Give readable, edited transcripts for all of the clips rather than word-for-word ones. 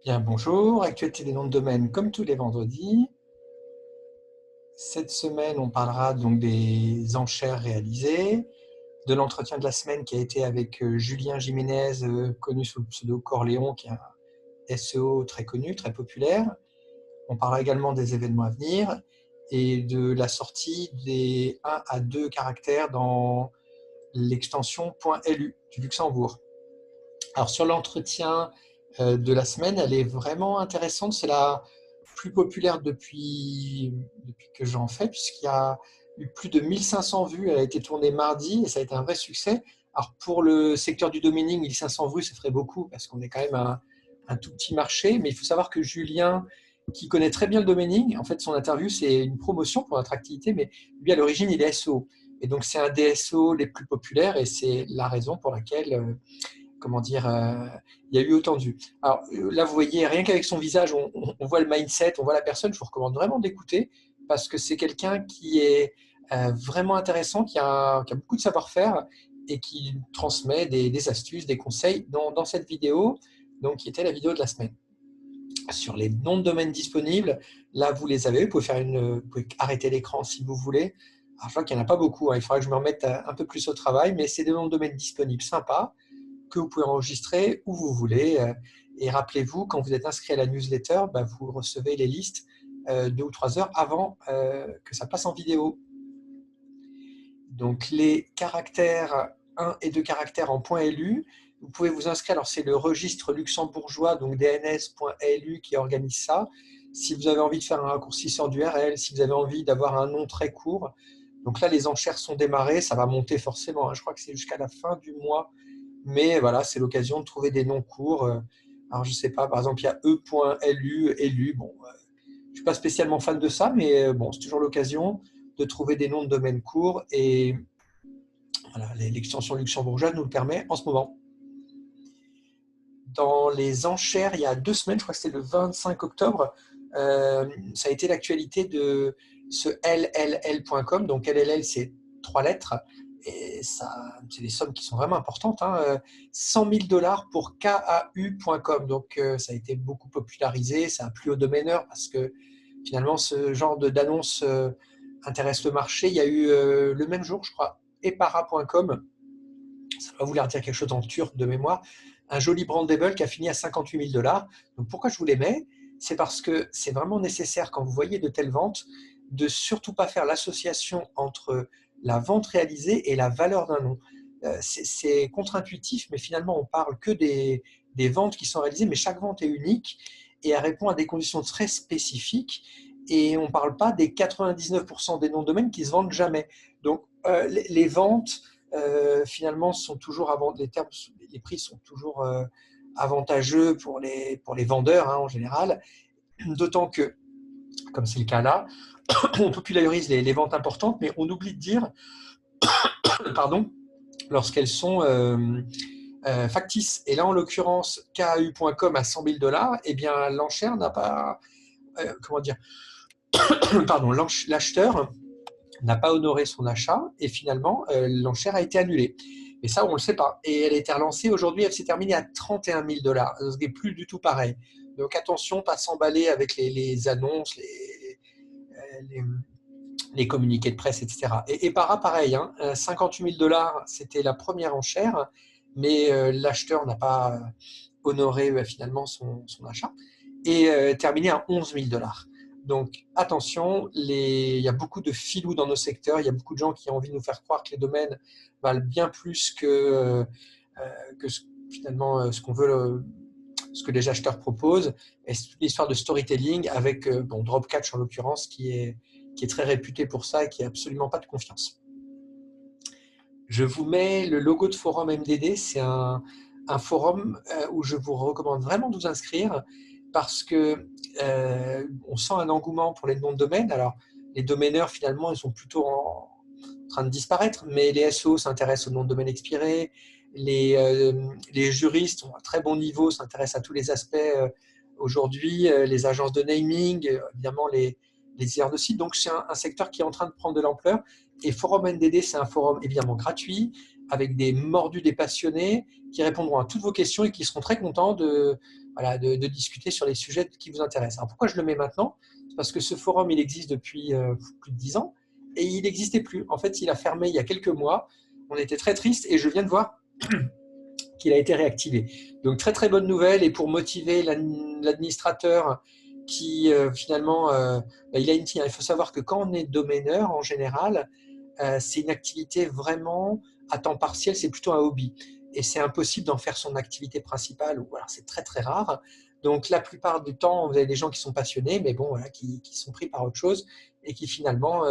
Bien, bonjour, actualité des noms de domaine comme tous les vendredis. Cette semaine, on parlera donc des enchères réalisées, de l'entretien de la semaine qui a été avec Julien Jiménez, connu sous le pseudo Corléon, qui est un SEO très connu, très populaire. On parlera également des événements à venir et de la sortie des 1 à 2 caractères dans l'extension .lu du Luxembourg. Alors sur l'entretien de la semaine, elle est vraiment intéressante. C'est la plus populaire depuis que j'en fais, puisqu'il y a eu plus de 1500 vues. Elle a été tournée mardi et ça a été un vrai succès. Alors pour le secteur du domaine, 1500 vues, ça ferait beaucoup parce qu'on est quand même un tout petit marché. Mais il faut savoir que Julien, qui connaît très bien le domaine, en fait son interview c'est une promotion pour notre activité, mais lui à l'origine il est SEO. Et donc c'est un des SEO les plus populaires et c'est la raison pour laquelle comment dire, il y a eu autant de vues. Alors là, vous voyez, rien qu'avec son visage, on voit le mindset, on voit la personne. Je vous recommande vraiment d'écouter parce que c'est quelqu'un qui est vraiment intéressant, qui a beaucoup de savoir-faire et qui transmet des astuces, des conseils dans cette vidéo, donc qui était la vidéo de la semaine. Sur les noms de domaines disponibles, là, vous les avez. Vous pouvez arrêter l'écran si vous voulez. Alors, je vois qu'il n'y en a pas beaucoup. Il faudra que je me remette un peu plus au travail, mais c'est des noms de domaines disponibles sympas que vous pouvez enregistrer où vous voulez. Et rappelez-vous, quand vous êtes inscrit à la newsletter, vous recevez les listes 2 ou 3 heures avant que ça passe en vidéo. Donc les caractères 1 et 2 caractères en .lu, vous pouvez vous inscrire. Alors c'est le registre luxembourgeois, donc dns.lu qui organise ça. Si vous avez envie de faire un raccourcisseur d'URL, si vous avez envie d'avoir un nom très court, donc là les enchères sont démarrées, ça va monter forcément. Je crois que c'est jusqu'à la fin du mois. Mais voilà, c'est l'occasion de trouver des noms courts. Alors, je ne sais pas, par exemple, il y a e.lu, élu. Bon, je ne suis pas spécialement fan de ça, mais bon, c'est toujours l'occasion de trouver des noms de domaine courts. Et voilà, l'extension luxembourgeoise nous le permet en ce moment. Dans les enchères, il y a 2 semaines, je crois que c'était le 25 octobre, ça a été l'actualité de ce LLL.com. Donc, LLL, c'est 3 lettres. Et ça, c'est des sommes qui sont vraiment importantes. 100 000 $ pour KAU.com. Donc, ça a été beaucoup popularisé. Ça a plu aux domaineurs parce que finalement, ce genre d'annonce intéresse le marché. Il y a eu le même jour, je crois, epara.com. Ça doit vouloir dire quelque chose en turc de mémoire. Un joli brandable qui a fini à 58 000 $. Donc, pourquoi je vous les mets? C'est parce que c'est vraiment nécessaire quand vous voyez de telles ventes de surtout pas faire l'association entre la vente réalisée et la valeur d'un nom. C'est contre-intuitif, mais finalement, on parle que des ventes qui sont réalisées, mais chaque vente est unique et elle répond à des conditions très spécifiques. Et on ne parle pas des 99% des noms de domaine qui ne se vendent jamais. Donc, les ventes, finalement, sont toujours les prix sont toujours avantageux pour les vendeurs en général. D'autant que, comme c'est le cas là, on popularise les ventes importantes, mais on oublie de dire, pardon, lorsqu'elles sont factices. Et là, en l'occurrence, KAU.com à 100 000 $, eh bien, l'enchère n'a pas, comment dire, pardon, l'acheteur n'a pas honoré son achat et finalement, l'enchère a été annulée. Et ça, on ne le sait pas. Et elle a été relancée aujourd'hui, elle s'est terminée à 31 000 $. Ce n'est plus du tout pareil. Donc attention, pas s'emballer avec les annonces, les, les communiqués de presse, etc. Et pareil, 58 000 $, c'était la première enchère, mais l'acheteur n'a pas honoré finalement son achat et terminé à 11 000 $. Donc attention, il y a beaucoup de filous dans nos secteurs, il y a beaucoup de gens qui ont envie de nous faire croire que les domaines valent bien plus que finalement ce qu'on veut, ce que les acheteurs proposent. Et c'est toute l'histoire de storytelling avec Dropcatch en l'occurrence qui est très réputé pour ça et qui n'a absolument pas de confiance. Je vous mets le logo de Forum MDD, c'est un forum où je vous recommande vraiment de vous inscrire parce que on sent un engouement pour les noms de domaine. Alors, les domaineurs, finalement, ils sont plutôt en train de disparaître, mais les SEO s'intéressent aux noms de domaine expirés, les juristes ont un très bon niveau, s'intéressent à tous les aspects aujourd'hui, les agences de naming, évidemment les éditeurs de sites. Donc, c'est un secteur qui est en train de prendre de l'ampleur Et Forum NDD, c'est un forum évidemment gratuit, avec des mordus, des passionnés, qui répondront à toutes vos questions et qui seront très contents voilà, de discuter sur les sujets qui vous intéressent. Alors pourquoi je le mets maintenant? C'est parce que ce forum, il existe depuis plus de 10 ans, et il n'existait plus. En fait, il a fermé il y a quelques mois. On était très tristes, et je viens de voir qu'il a été réactivé. Donc très très bonne nouvelle, et pour motiver l'administrateur qui finalement, il a une team. Il faut savoir que quand on est domaineur, en général, c'est une activité vraiment à temps partiel, c'est plutôt un hobby. Et c'est impossible d'en faire son activité principale, ou alors c'est très très rare. Donc la plupart du temps, vous avez des gens qui sont passionnés, mais bon, voilà, qui sont pris par autre chose et qui finalement,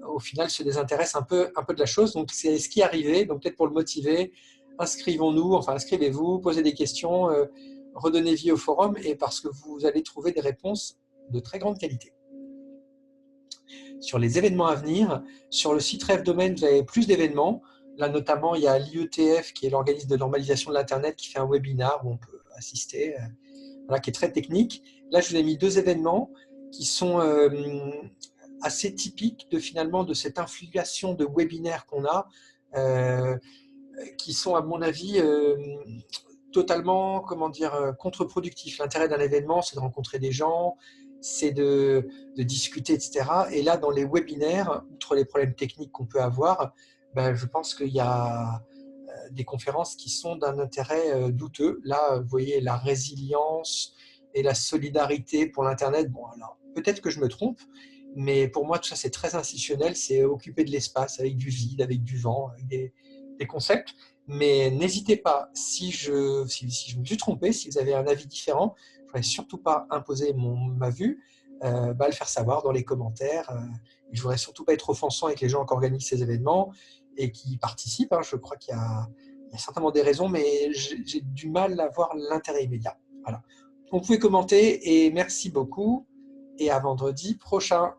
au final, se désintéressent un peu de la chose. Donc c'est ce qui est arrivé. Donc peut-être pour le motiver, inscrivons-nous, enfin inscrivez-vous, posez des questions, redonnez vie au forum, et parce que vous allez trouver des réponses de très grande qualité. Sur les événements à venir, sur le site Rêve Domaine, vous avez plus d'événements. Là, notamment, il y a l'IETF, qui est l'organisme de normalisation de l'Internet, qui fait un webinar où on peut assister, voilà, qui est très technique. Là, je vous ai mis 2 événements qui sont assez typiques finalement de cette influation de webinaire qu'on a, qui sont, à mon avis, totalement, comment dire, contre-productifs. L'intérêt d'un événement, c'est de rencontrer des gens, c'est de discuter, etc. Et là, dans les webinaires, outre les problèmes techniques qu'on peut avoir, ben, je pense qu'il y a des conférences qui sont d'un intérêt douteux. Là, vous voyez, la résilience et la solidarité pour l'Internet. Bon, alors, peut-être que je me trompe, mais pour moi, tout ça, c'est très institutionnel. C'est occuper de l'espace avec du vide, avec du vent, avec des concepts. Mais n'hésitez pas, si je me suis trompé, si vous avez un avis différent, je ne voudrais surtout pas imposer ma vue, le faire savoir dans les commentaires. Je ne voudrais surtout pas être offensant avec les gens qui organisent ces événements et qui participent. Je crois qu'il y a certainement des raisons, mais j'ai du mal à voir l'intérêt immédiat. Voilà. Vous pouvez commenter, et merci beaucoup, et à vendredi prochain.